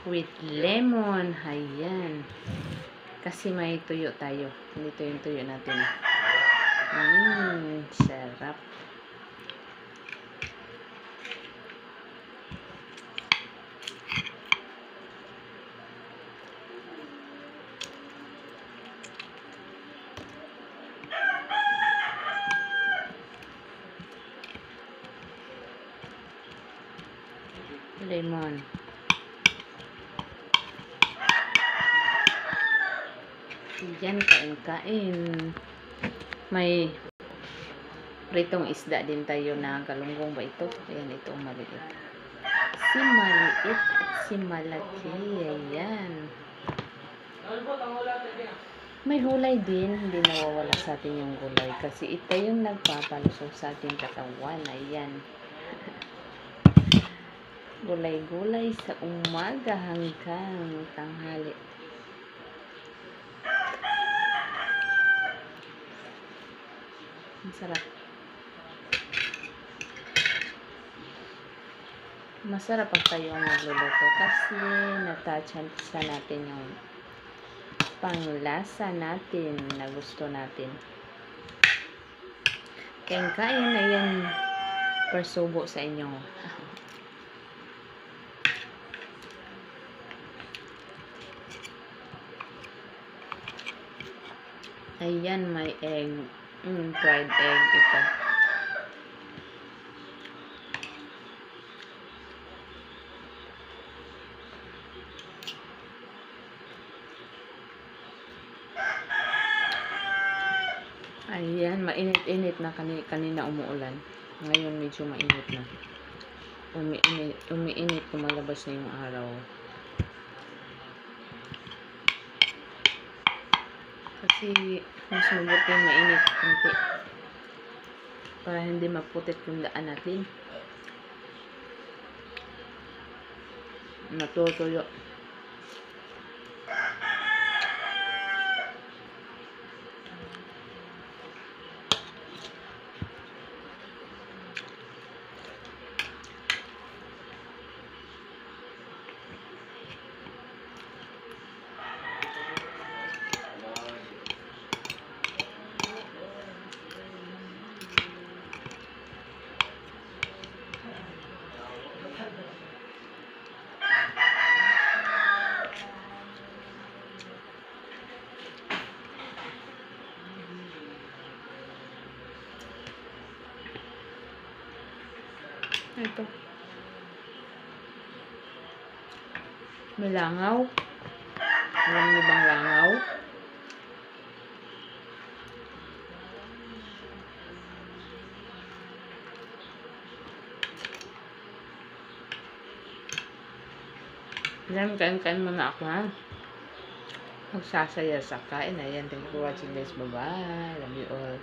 with lemon. Ayan. Kasi may tuyo tayo. Dito yung tuyo natin. Sarap. Lemon. Yan, kain-kain. May pritong isda din tayo na galunggong ba ito? Ayan, ito ang maliit. Si maliit at si malaki. Ayan. May gulay din. Hindi nawawala sa atin yung gulay. Kasi ito yung nagpapalusog sa ating katawan. Ayan. Gulay-gulay sa umaga hanggang tanghali. Ang sarap. Masarap ang tayong magluluto kasi natouch natin yung panglasa natin na gusto natin. Kain-kain na yan persubo sa inyo. Ayan, may egg. Fried egg ito. Ayan, mainit-init na kanina umuulan. Ngayon medyo mainit na. Umiinit, kumalabas na yung araw. Kasi mas mabuti mainit konti para hindi maputit yung daan natin. Natutuyo. Ito. May langaw. Alam niyo bang langaw? Ayan, kain-kain muna ako, ha? Magsasaya sa kain. Ayan, thank you for watching, guys. Bye-bye. Love you all.